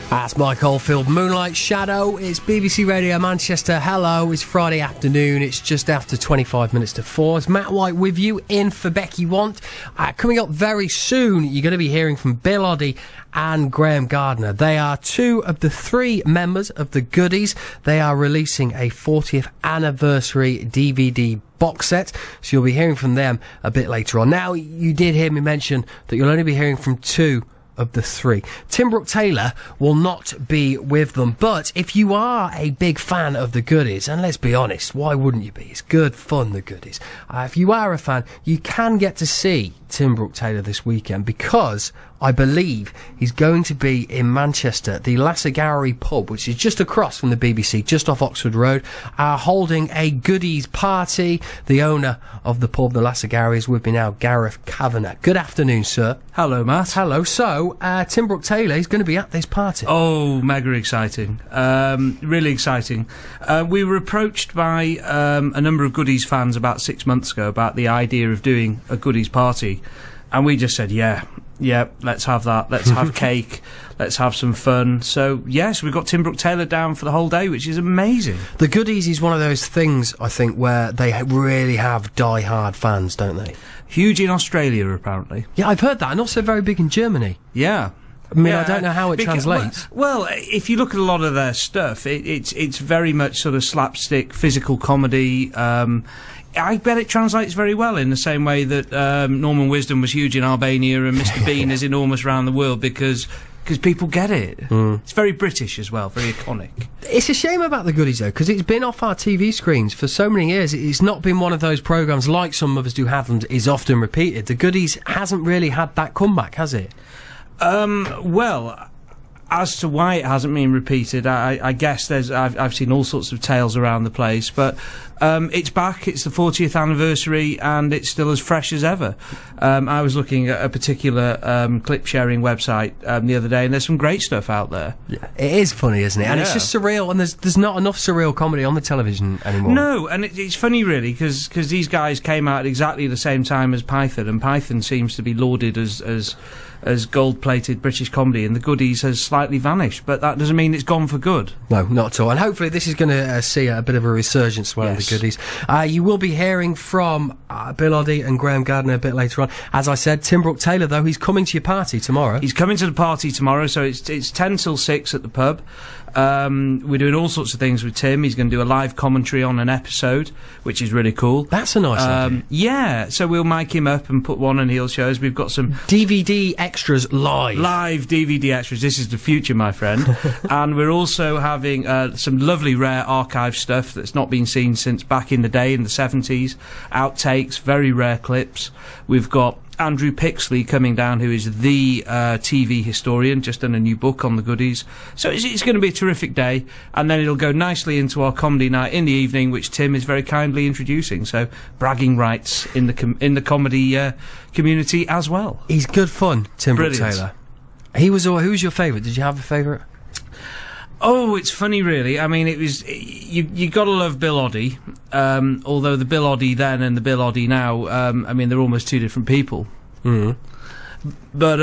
That's Mike Oldfield, Moonlight Shadow. It's BBC Radio Manchester. Hello, it's Friday afternoon. It's just after 25 minutes to 4. It's Matt White with you, in for Becky Want. Coming up very soon, you're going to be hearing from Bill Oddie and Graeme Garden. They are two of the three members of the Goodies. They are releasing a 40th anniversary DVD box set, so you'll be hearing from them a bit later on. Now, you did hear me mention that you'll only be hearing from two of the three. Tim Brooke-Taylor will not be with them, but if you are a big fan of the Goodies, and let's be honest, why wouldn't you be? It's good fun, the Goodies. If you are a fan, you can get to see Tim Brooke-Taylor this weekend, because I believe he's going to be in Manchester, the Lassagarry pub, which is just across from the BBC, just off Oxford Road, holding a Goodies party. The owner of the pub, the Lassagarry, is with me now, Gareth Kavanagh. Good afternoon, sir. Hello, Matt. Hello. So, Tim Brooke-Taylor is going to be at this party. Oh, mega exciting. Really exciting. We were approached by a number of Goodies fans about 6 months ago about the idea of doing a Goodies party. And we just said, yeah, let's have that. Let's have cake. Let's have some fun. So, yes, we've got Tim Brooke-Taylor down for the whole day, which is amazing. The Goodies is one of those things, I think, where they really have die-hard fans, don't they? Huge in Australia, apparently. Yeah, I've heard that, and also very big in Germany. Yeah. I mean, I don't know how it translates. Well, if you look at a lot of their stuff, it's very much sort of slapstick, physical comedy. I bet it translates very well in the same way that Norman Wisdom was huge in Albania and Mr. Bean is enormous around the world because people get it. It's very British as well, very iconic. It's a shame about the Goodies, though, because it's been off our TV screens for so many years. It's not been one of those programmes, like some of us do have them, is often repeated. The Goodies hasn't really had that comeback, has it? Well, as to why it hasn't been repeated, I guess I've seen all sorts of tales around the place, but it's back. It's the 40th anniversary, and it's still as fresh as ever. I was looking at a particular clip-sharing website the other day, and there's some great stuff out there. Yeah, it is funny, isn't it? And it's just surreal, and there's not enough surreal comedy on the television anymore. No, and it's funny, really, because these guys came out at exactly the same time as Python, and Python seems to be lauded as gold-plated British comedy, and the Goodies has slightly vanished, but that doesn't mean it's gone for good. No, not at all. And hopefully this is going to see a bit of a resurgence of the Goodies. You will be hearing from Bill Oddie and Graeme Garden a bit later on. As I said, Tim Brooke-Taylor, though, he's coming to your party tomorrow. He's coming to the party tomorrow, so it's 10 till 6 at the pub. We're doing all sorts of things with Tim. He's going to do a live commentary on an episode, which is really cool. That's a nice idea. Yeah, so we'll mic him up and put one on he'll show us. We've got some DVD extras live. Live DVD extras. This is the future, my friend. And we're also having some lovely rare archive stuff that's not been seen since back in the day, in the 70s. Outtakes, very rare clips. We've got Andrew Pixley coming down, who is the TV historian, just done a new book on the Goodies. So it's going to be a terrific day, and then it'll go nicely into our comedy night in the evening, which Tim is very kindly introducing. So bragging rights in the comedy community as well. He's good fun, Tim Brooke-Taylor. Who was your favourite? Did you have a favourite? Oh, it's funny, really. I mean, it was you got to love Bill Oddie. Although the Bill Oddie then and the Bill Oddie now, I mean, they're almost two different people. But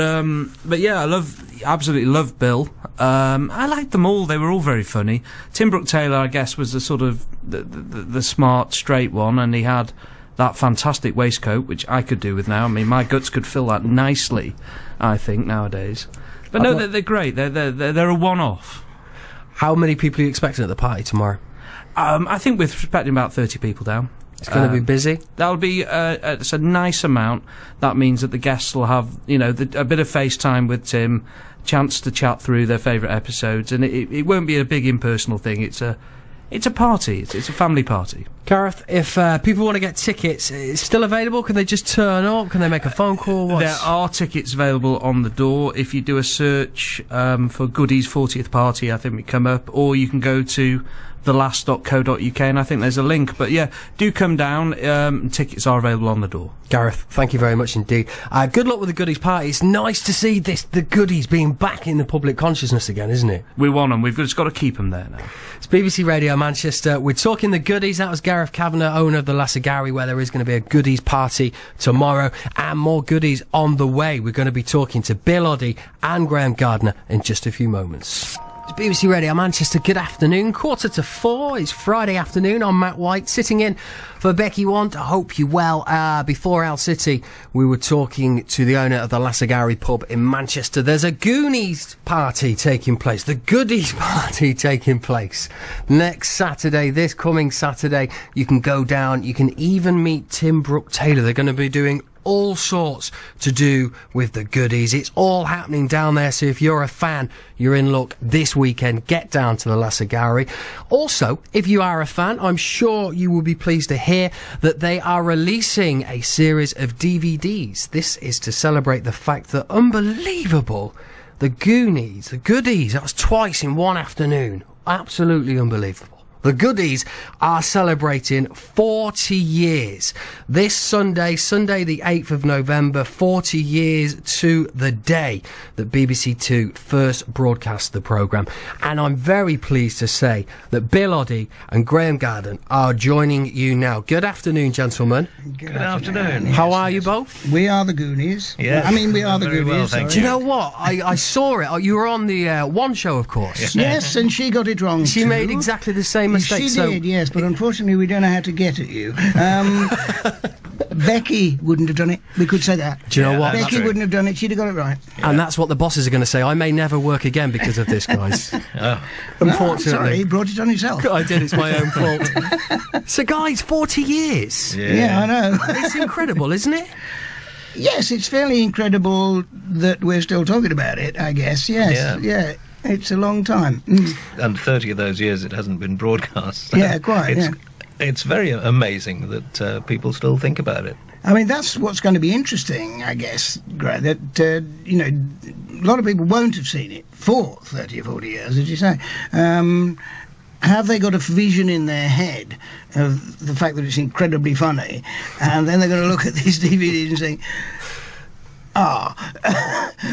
yeah, absolutely love Bill. I liked them all. They were all very funny. Tim Brooke-Taylor, I guess, was the sort of the smart, straight one, and he had that fantastic waistcoat, which I could do with now. I mean, my guts could fill that nicely, I think, nowadays. But no, they're great. They're a one-off. How many people are you expecting at the party tomorrow? I think we're expecting about 30 people down. It's going to be busy? That'll be it's a nice amount. That means that the guests will have, a bit of FaceTime with Tim, chance to chat through their favourite episodes, and it won't be a big impersonal thing. It's a party. It's a family party. Gareth, if people want to get tickets, it's still available? Can they just turn up? Can they make a phone call? There are tickets available on the door. If you do a search for Goodies 40th Party, I think we come up, or you can go to thelast.co.uk, and I think there's a link. But yeah, do come down. Tickets are available on the door. Gareth, thank you very much indeed. Good luck with the Goodies party. It's nice to see the Goodies being back in the public consciousness again, isn't it? We want them. We've just got to keep them there now. It's BBC Radio Manchester. We're talking the Goodies. That was Gareth Kavanagh, owner of the Lasagari, where there is going to be a Goodies party tomorrow, and more Goodies on the way. We're going to be talking to Bill Oddie and Graeme Garden in just a few moments. It's BBC Radio Manchester. Good afternoon. 3:45. It's Friday afternoon. I'm Matt White, sitting in for Becky Want. I hope you're well. Before Owl City, we were talking to the owner of the Lasagari pub in Manchester. There's a Goonies party taking place. The Goodies party taking place next Saturday. This coming Saturday, you can go down. You can even meet Tim Brooke-Taylor. They're going to be doing all sorts to do with the Goodies. It's all happening down there, so if you're a fan, you're in luck this weekend. Get down to the Lasagari. Also, if you are a fan, I'm sure you will be pleased to hear that they are releasing a series of DVDs. This is to celebrate the fact that, unbelievable, the Goonies, the Goodies, that was twice in one afternoon. Absolutely unbelievable. The Goodies are celebrating 40 years. This Sunday the 8th of November, 40 years to the day that BBC Two first broadcast the programme. And I'm very pleased to say that Bill Oddie and Graeme Garden are joining you now. Good afternoon, gentlemen. Good afternoon. How are you both? We are the Goonies. Yeah. I mean, we are the Goonies. Well, thank Do you know what? I saw it. You were on the One Show, of course. Yes, and she got it wrong She too. made exactly the same mistake. She so did, yes, but unfortunately we don't know how to get at you. Becky wouldn't have done it. We could say that. Do you know what? Becky wouldn't have done it. She'd have got it right. And that's what the bosses are going to say. I may never work again because of this, guys. Unfortunately. Sorry, he brought it on himself. I did, it's my own fault. So, guys, 40 years. Yeah, I know. It's incredible, isn't it? Yes, it's fairly incredible that we're still talking about it, I guess. Yes, yeah. It's a long time. And 30 of those years it hasn't been broadcast. Yeah, quite, It's very amazing that people still think about it. I mean, that's what's going to be interesting, I guess, Greg, that, you know, a lot of people won't have seen it for 30 or 40 years, as you say. Have they got a vision in their head of the fact that it's incredibly funny, and then they're going to look at these DVDs and say,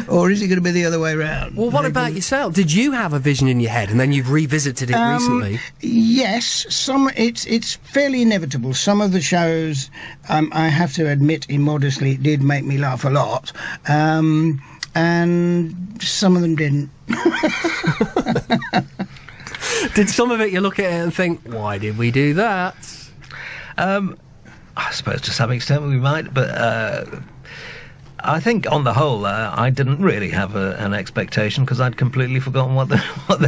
or is it going to be the other way around? Well, what about yourself? Did you have a vision in your head and then you've revisited it recently? Yes, it's fairly inevitable. Some of the shows, I have to admit immodestly, did make me laugh a lot, and some of them didn't. Did some of it you look at it and think, why did we do that? I suppose to some extent we might, but I think on the whole I didn't really have an expectation because I'd completely forgotten what they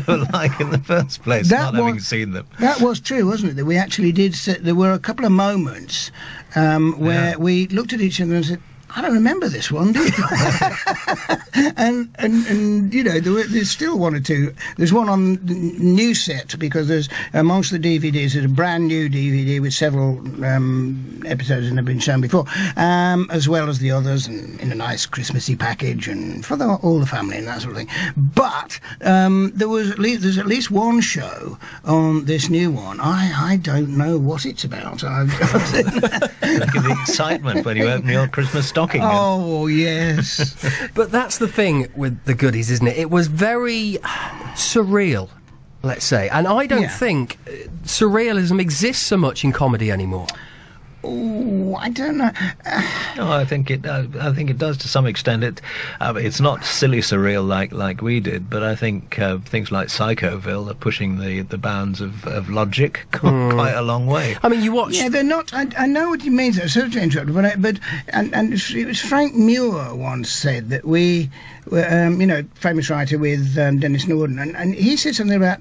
were like in the first place, having seen them. That was true, wasn't it? That we actually did. There were a couple of moments where we looked at each other and said, I don't remember this one, do you? and you know, there's still one or two. There's one on the new set, because there's, amongst the DVDs, there's a brand new DVD with several episodes that have been shown before, as well as the others, and in a nice Christmassy package, and for all the family and that sort of thing. But there's at least one show on this new one. I don't know what it's about. Look at the excitement when you open your Christmas stocking. Oh, yes. But that's the thing with the Goodies, isn't it? It was very surreal, let's say. And I don't think surrealism exists so much in comedy anymore. Oh, I don't know. No, I think it does to some extent. It's not silly surreal like we did, but I think things like Psychoville are pushing the bounds of logic quite a long way. I mean, you watch. Yeah, they're not. I know what you mean. Sorry to interrupt, but it was Frank Muir once said that we. You know, famous writer with Dennis Norden, and he said something about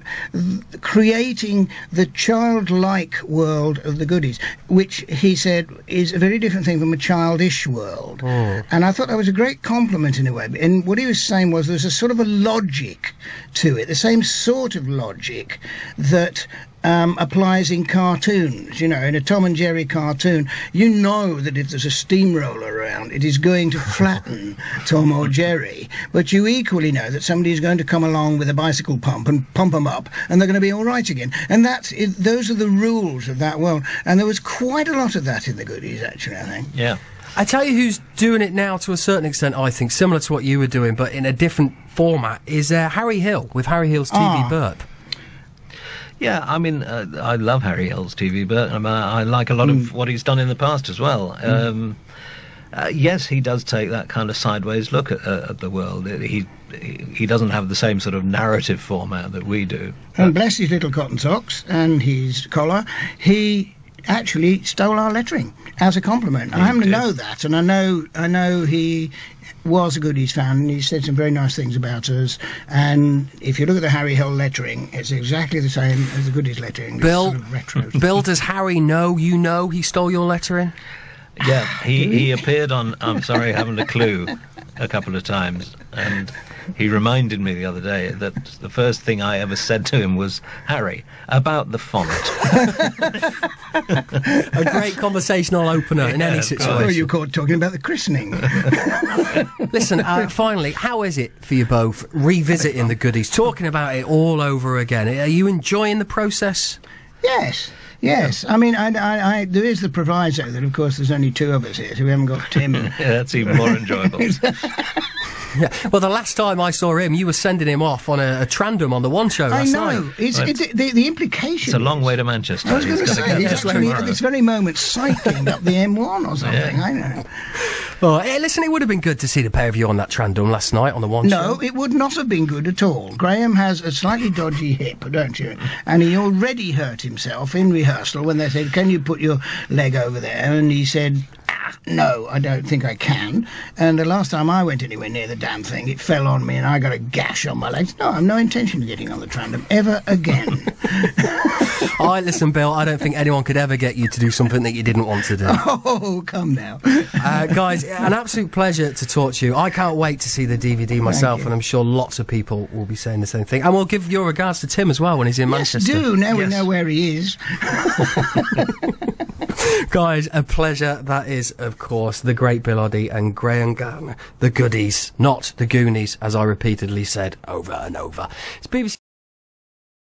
creating the childlike world of the Goodies, which he said is a very different thing from a childish world. And I thought that was a great compliment in a way. And what he was saying was there's a sort of a logic to it, the same sort of logic that applies in cartoons. You know, in a Tom and Jerry cartoon, you know that if there's a steamroller around, it is going to flatten Tom or Jerry. But you equally know that somebody is going to come along with a bicycle pump and pump them up, and they're going to be all right again. And that's it, those are the rules of that world. And there was quite a lot of that in the Goodies, actually, I think. Yeah. I tell you who's doing it now to a certain extent, I think, similar to what you were doing, but in a different format, is Harry Hill, with Harry Hill's TV Burp. Yeah, I mean, I love Harry Hill's TV, but I like a lot of what he's done in the past as well. Yes, he does take that kind of sideways look at the world. He doesn't have the same sort of narrative format that we do. And bless his little cotton socks and his collar, he actually stole our lettering as a compliment. I happen to know that, and I know he was a Goodies fan, and he said some very nice things about us. And if you look at the Harry Hill lettering, it's exactly the same as the Goodies lettering. Bill, sort of retro. Bill, does Harry know you know he stole your lettering? Yeah, he appeared on I'm Sorry, I Haven't a Clue a couple of times, and he reminded me the other day that the first thing I ever said to him was, Harry, about the font. A great conversational opener in any situation. Oh, you caught talking about the christening. Listen, finally, how is it for you both revisiting the Goodies, talking about it all over again? Are you enjoying the process? Yes. Yes, I mean, I there is the proviso that, of course, there's only two of us here, so we haven't got Tim. Yeah, that's even more enjoyable. Yeah. Well, the last time I saw him, you were sending him off on a trandom on the One Show last night. I know. The implication. It's a long way to Manchester. I was going to say, he's actually at this very moment cycling up the M1 or something. Yeah. I know. Well, hey, listen, it would have been good to see the pair of you on that trandom last night on the One Show. No, it would not have been good at all. Graham has a slightly dodgy hip, don't you? And he already hurt himself in rehearsal when they said, "Can you put your leg over there?" And he said, "No, I don't think I can." And the last time I went anywhere near the damn thing, it fell on me and I got a gash on my legs. No, I have no intention of getting on the tandem ever again. Listen, Bill, I don't think anyone could ever get you to do something that you didn't want to do. Oh, come now. Guys, an absolute pleasure to talk to you. I can't wait to see the DVD myself, and I'm sure lots of people will be saying the same thing. And we'll give your regards to Tim as well when he's in Manchester. Yes, do. Now we know where he is. Guys, a pleasure. That is, of course, the great Bill Oddie and Graeme Garden. The Goodies, not the Goonies, as I repeatedly said over and over. It's BBC.